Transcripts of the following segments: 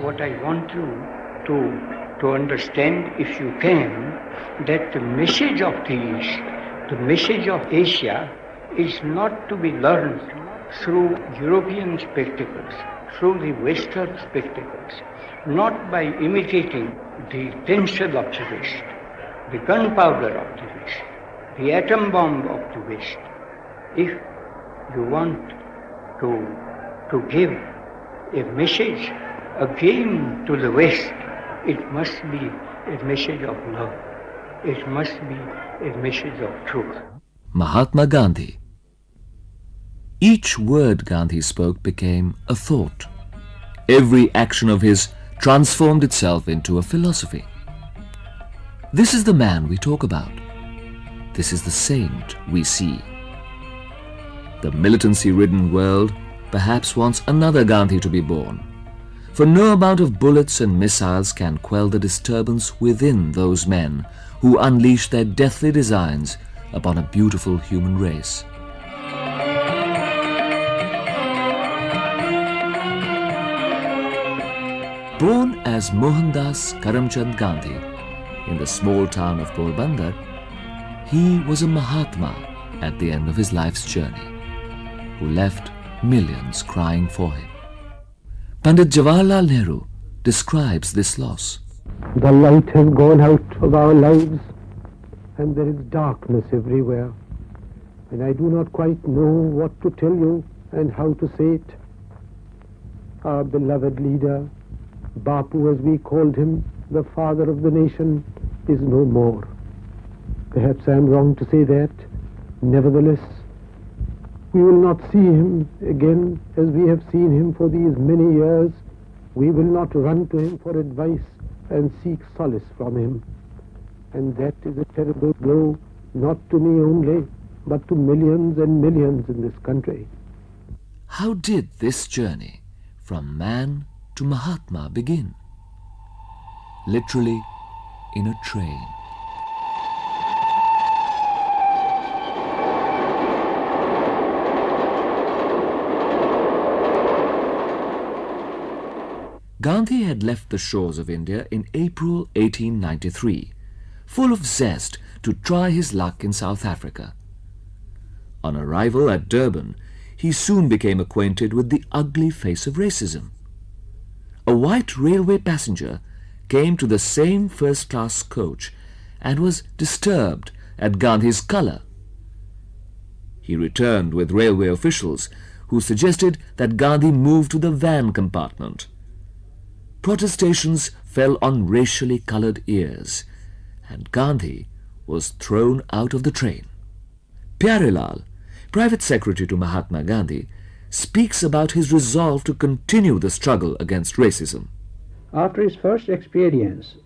what I want you to understand, if you can, that the message of the East, the message of Asia, is not to be learned through European spectacles, through the Western spectacles, not by imitating the pencil of the West, the gunpowder of the West, the atom bomb of the West. If you want to give a message again to the West, it must be a message of love. It must be a message of truth. Mahatma Gandhi. Each word Gandhi spoke became a thought. Every action of his transformed itself into a philosophy. This is the man we talk about. This is the saint we see. The militancy-ridden world perhaps wants another Gandhi to be born, for no amount of bullets and missiles can quell the disturbance within those men who unleash their deathly designs upon a beautiful human race. Born as Mohandas Karamchand Gandhi in the small town of Porbandar, he was a Mahatma at the end of his life's journey, who left millions crying for him. Pandit Jawaharlal Nehru describes this loss. The light has gone out of our lives and there is darkness everywhere. And I do not quite know what to tell you and how to say it. Our beloved leader, Bapu as we called him, the father of the nation, is no more. Perhaps I am wrong to say that. Nevertheless, we will not see him again as we have seen him for these many years. We will not run to him for advice and seek solace from him. And that is a terrible blow, not to me only, but to millions and millions in this country. How did this journey from man to Mahatma begin? Literally in a train. Gandhi had left the shores of India in April 1893, full of zest to try his luck in South Africa. On arrival at Durban, he soon became acquainted with the ugly face of racism. A white railway passenger came to the same first-class coach and was disturbed at Gandhi's colour. He returned with railway officials who suggested that Gandhi move to the van compartment. Protestations fell on racially coloured ears, and Gandhi was thrown out of the train. Pyarelal, private secretary to Mahatma Gandhi, speaks about his resolve to continue the struggle against racism. After his first experience,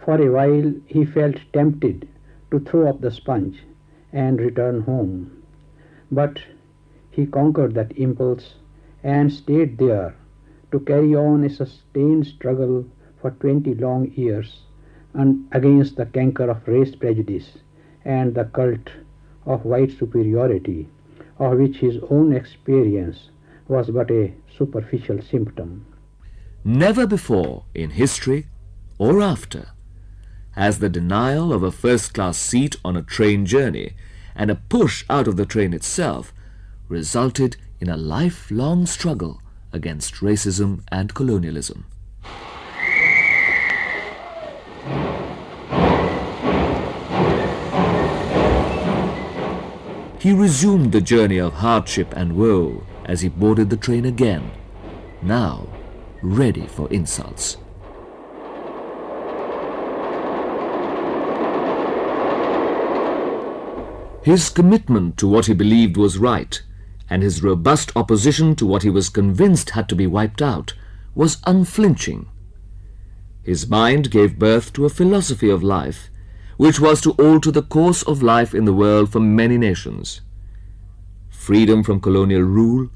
for a while he felt tempted to throw up the sponge and return home. But he conquered that impulse and stayed there to carry on a sustained struggle for 20 long years and against the canker of race prejudice and the cult of white superiority, of which his own experience was but a superficial symptom. Never before in history or after has the denial of a first-class seat on a train journey and a push out of the train itself resulted in a lifelong struggle against racism and colonialism. He resumed the journey of hardship and woe as he boarded the train again, now ready for insults. His commitment to what he believed was right and his robust opposition to what he was convinced had to be wiped out was unflinching. His mind gave birth to a philosophy of life which was to alter the course of life in the world for many nations. Freedom from colonial rule,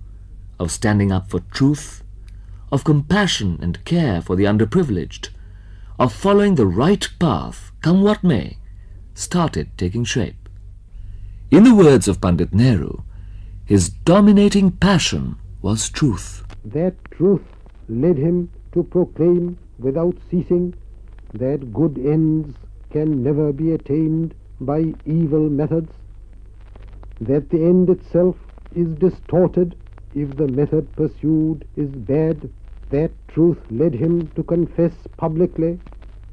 of standing up for truth, of compassion and care for the underprivileged, of following the right path, come what may, started taking shape. In the words of Pandit Nehru, his dominating passion was truth. That truth led him to proclaim without ceasing that good ends can never be attained by evil methods, that the end itself is distorted if the method pursued is bad. That truth led him to confess publicly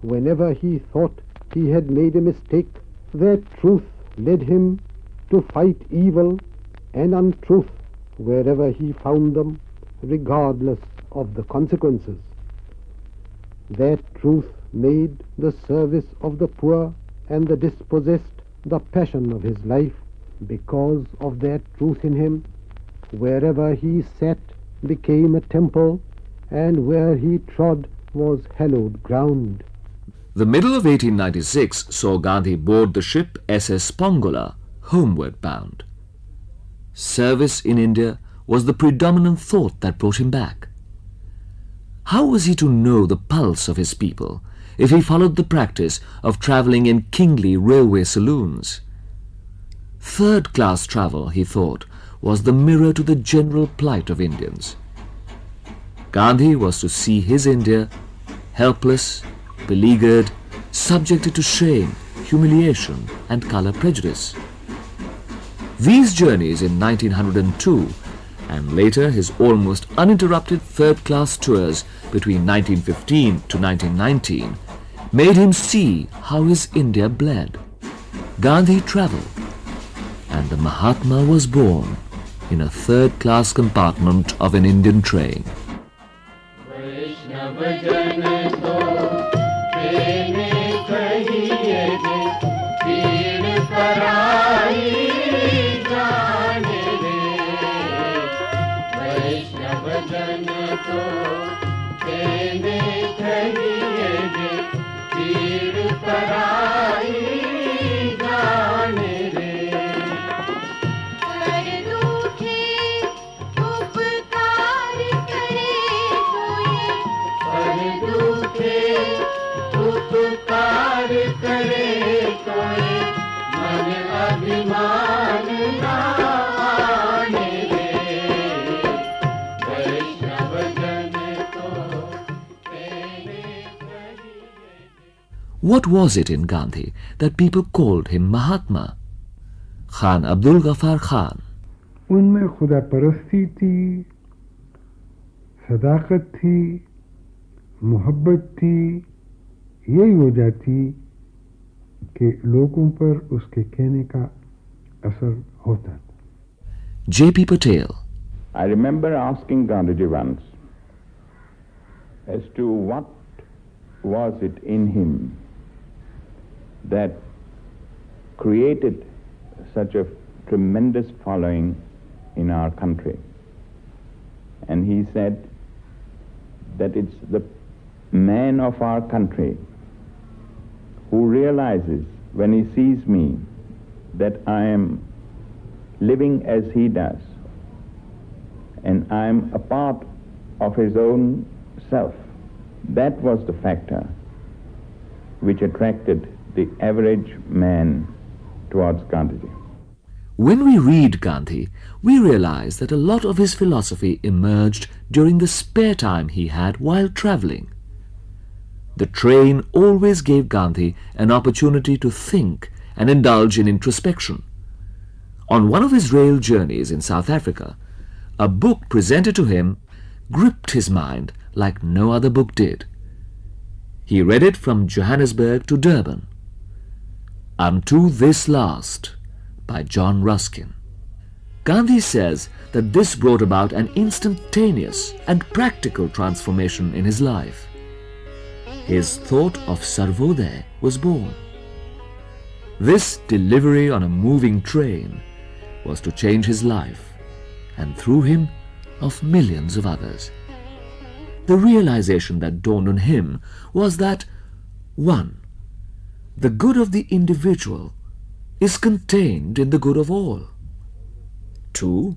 whenever he thought he had made a mistake. That truth led him to fight evil and untruth wherever he found them, regardless of the consequences. That truth made the service of the poor and the dispossessed the passion of his life. Because of that truth in him, wherever he sat became a temple, and where he trod was hallowed ground. The middle of 1896 saw Gandhi board the ship SS Pongola, homeward bound. Service in India was the predominant thought that brought him back. How was he to know the pulse of his people if he followed the practice of travelling in kingly railway saloons? Third-class travel, he thought, was the mirror to the general plight of Indians. Gandhi was to see his India helpless, beleaguered, subjected to shame, humiliation and colour prejudice. These journeys in 1902 and later his almost uninterrupted third-class tours between 1915 to 1919 made him see how his India bled. Gandhi travelled, and the Mahatma was born in a third-class compartment of an Indian train. What was it in Gandhi that people called him Mahatma? Khan Abdul Ghaffar Khan. उनमें खुदा परस्ती थी, सदाकत थी, मोहब्बत थी, यही हो जाती कि लोगों पर उसके कहने का असर होता. J.P. Patel. I remember asking Gandhiji once as to what was it in him that created such a tremendous following in our country. And he said that it's the man of our country who realizes when he sees me that I am living as he does and I am a part of his own self. That was the factor which attracted the average man towards Gandhiji. When we read Gandhi, we realize that a lot of his philosophy emerged during the spare time he had while travelling. The train always gave Gandhi an opportunity to think and indulge in introspection. On one of his rail journeys in South Africa, a book presented to him gripped his mind like no other book did. He read it from Johannesburg to Durban. Unto This Last by John Ruskin. Gandhi says that this brought about an instantaneous and practical transformation in his life. His thought of Sarvodaya was born. This delivery on a moving train was to change his life, and through him, of millions of others. The realization that dawned on him was that 1. The good of the individual is contained in the good of all. 2.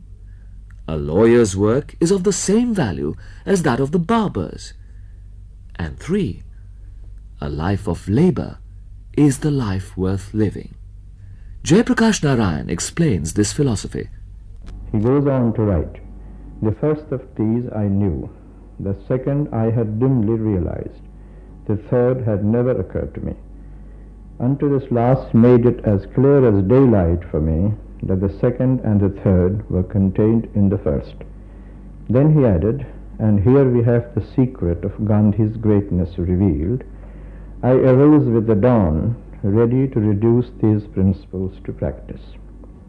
A lawyer's work is of the same value as that of the barber's. And 3. A life of labour is the life worth living. Jayaprakash Narayan explains this philosophy. He goes on to write, the first of these I knew, The second I had dimly realized. The third had never occurred to me. Unto this last made it as clear as daylight for me that the second and the third were contained in the first. Then he added, and here we have the secret of Gandhi's greatness revealed, I arose with the dawn, ready to reduce these principles to practice.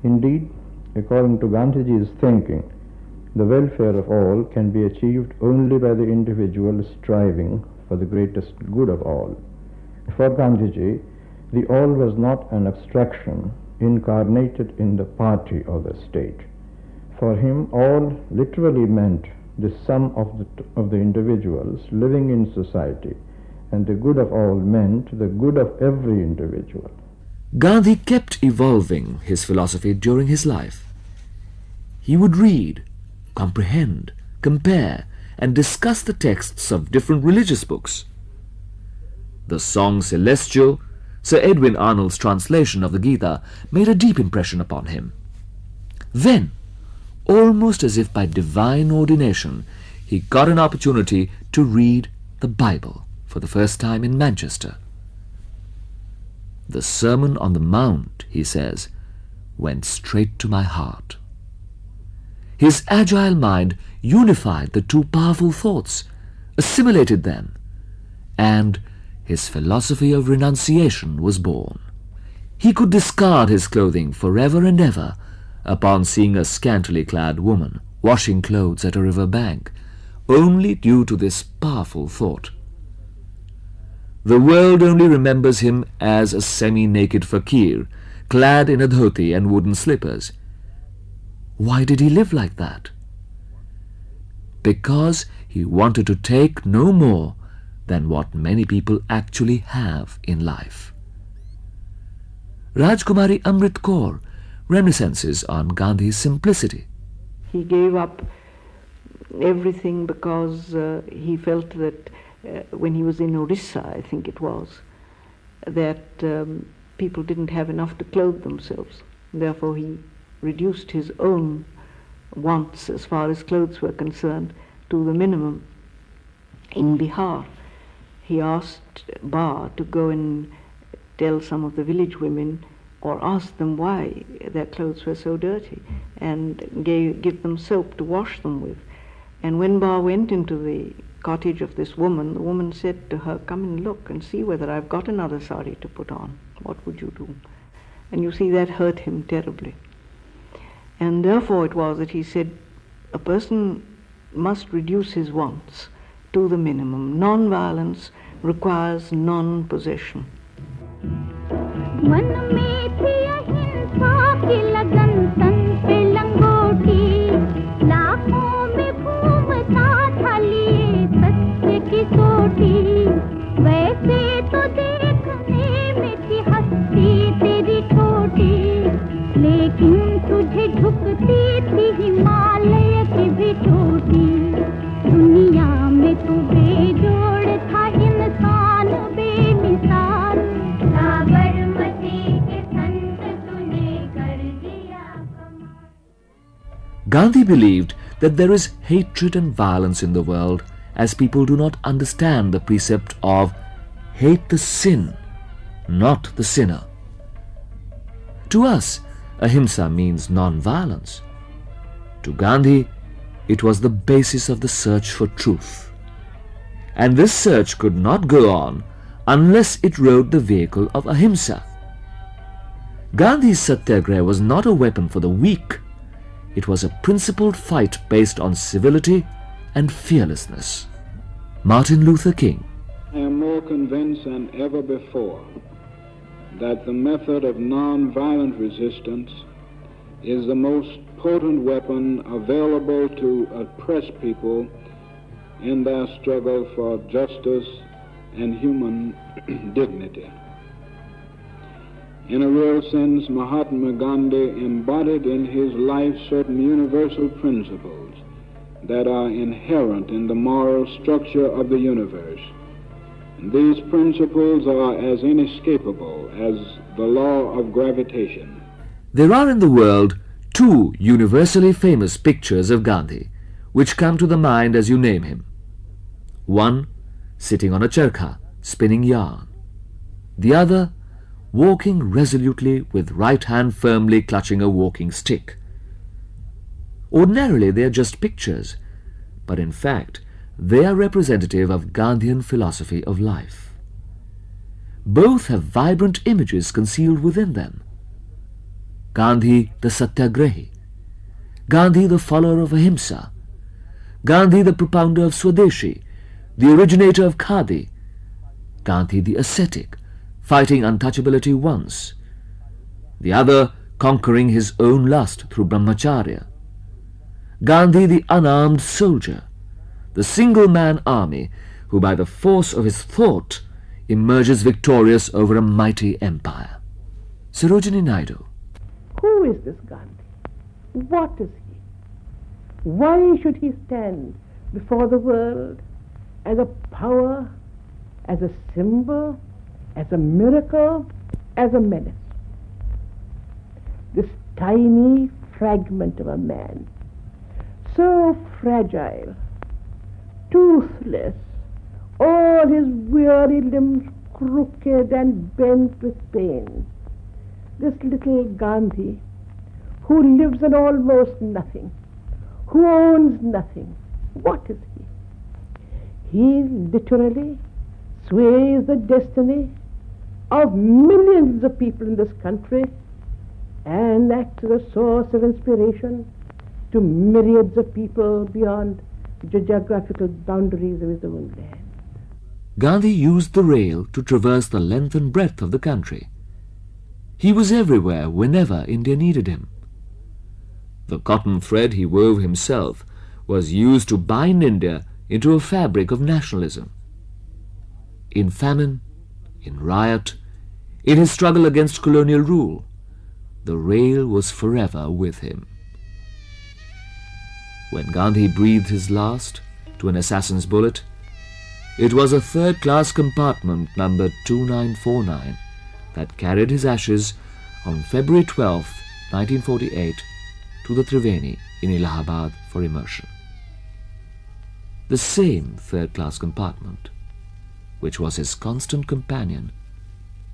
Indeed, according to Gandhiji's thinking, the welfare of all can be achieved only by the individual striving for the greatest good of all. For Gandhiji, the all was not an abstraction incarnated in the party or the state. For him, all literally meant the sum of the individuals living in society, and the good of all meant the good of every individual. Gandhi kept evolving his philosophy during his life. He would read, comprehend, compare, and discuss the texts of different religious books. The Song Celestial, Sir Edwin Arnold's translation of the Gita, made a deep impression upon him. Then, almost as if by divine ordination, he got an opportunity to read the Bible for the first time in Manchester. The Sermon on the Mount, he says, went straight to my heart. His agile mind unified the two powerful thoughts, assimilated them, and his philosophy of renunciation was born. He could discard his clothing forever and ever upon seeing a scantily clad woman washing clothes at a river bank, only due to this powerful thought. The world only remembers him as a semi-naked fakir, clad in a dhoti and wooden slippers. Why did he live like that? Because he wanted to take no more than what many people actually have in life. Rajkumari Amrit Kaur reminiscences on Gandhi's simplicity. He gave up everything because he felt that when he was in Orissa, I think it was, that people didn't have enough to clothe themselves. Therefore he reduced his own wants as far as clothes were concerned to the minimum. In Bihar, he asked Ba to go and tell some of the village women or ask them why their clothes were so dirty and give them soap to wash them with. And when Ba went into the cottage of this woman, the woman said to her, "Come and look and see whether I've got another sari to put on. What would you do?" And you see, that hurt him terribly. And therefore it was that he said a person must reduce his wants to the minimum. Non-violence requires non-possession. Gandhi believed that there is hatred and violence in the world as people do not understand the precept of hate the sin, not the sinner. To us, ahimsa means non-violence. To Gandhi, it was the basis of the search for truth. And this search could not go on unless it rode the vehicle of ahimsa. Gandhi's satyagraha was not a weapon for the weak. It was a principled fight based on civility and fearlessness. Martin Luther King. I am more convinced than ever before that the method of non-violent resistance is the most potent weapon available to oppress people in their struggle for justice and human dignity. In a real sense, Mahatma Gandhi embodied in his life certain universal principles that are inherent in the moral structure of the universe. And these principles are as inescapable as the law of gravitation. There are in the world two universally famous pictures of Gandhi, which come to the mind as you name him. one sitting on a charkha, spinning yarn, the other walking resolutely with right hand firmly clutching a walking stick. Ordinarily they are just pictures, but in fact they are representative of Gandhian philosophy of life. Both have vibrant images concealed within them. Gandhi the Satyagrahi, Gandhi the follower of Ahimsa, Gandhi the propounder of Swadeshi, the originator of Khadi, Gandhi the ascetic, fighting untouchability once, the other conquering his own lust through brahmacharya, Gandhi the unarmed soldier, the single-man army who by the force of his thought emerges victorious over a mighty empire. Sarojini Naidu. Who is this Gandhi? What is he? Why should he stand before the world as a power, as a symbol, as a miracle, as a menace? This tiny fragment of a man, so fragile, toothless, all his weary limbs crooked and bent with pain. This little Gandhi, who lives on almost nothing, who owns nothing, what is he? He literally sways the destiny of millions of people in this country and acts as a source of inspiration to myriads of people beyond the geographical boundaries of his own land. Gandhi used the rail to traverse the length and breadth of the country. He was everywhere whenever India needed him. The cotton thread he wove himself was used to bind India into a fabric of nationalism. In famine, in riot, in his struggle against colonial rule, the rail was forever with him. When Gandhi breathed his last to an assassin's bullet, it was a third-class compartment numbered 2949 that carried his ashes on February 12, 1948, to the Triveni in Allahabad for immersion. The same third-class compartment, which was his constant companion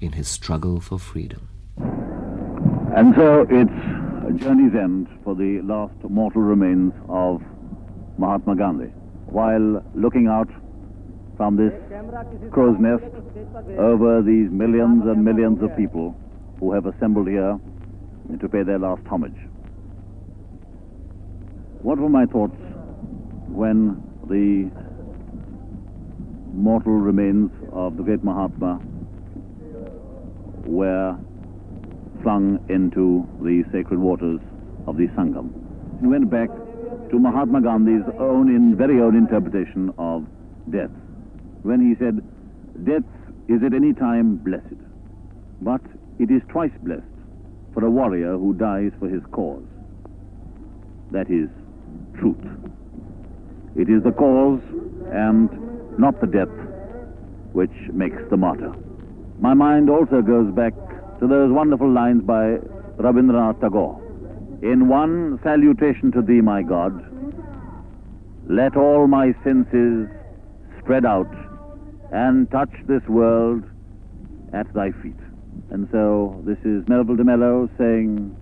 in his struggle for freedom. And so it's journey's end for the last mortal remains of Mahatma Gandhi. While looking out from this crow's nest over these millions and millions of people who have assembled here to pay their last homage. What were my thoughts when the mortal remains of the great Mahatma were flung into the sacred waters of the Sangam? He went back to Mahatma Gandhi's very own interpretation of death, when he said, "Death is at any time blessed, but it is twice blessed for a warrior who dies for his cause." That is truth. It is the cause and not the death which makes the martyr. My mind also goes back to those wonderful lines by Rabindranath Tagore. "In one salutation to thee, my God, let all my senses spread out and touch this world at thy feet." And so this is Melville de Mello saying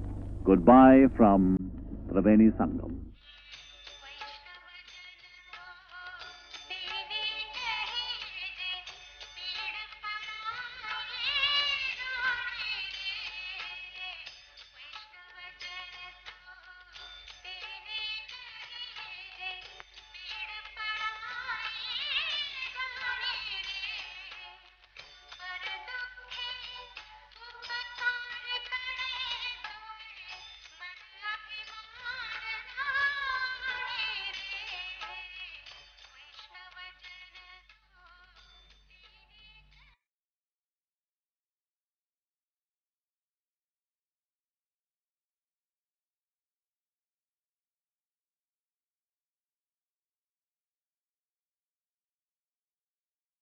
goodbye from Triveni Sangam.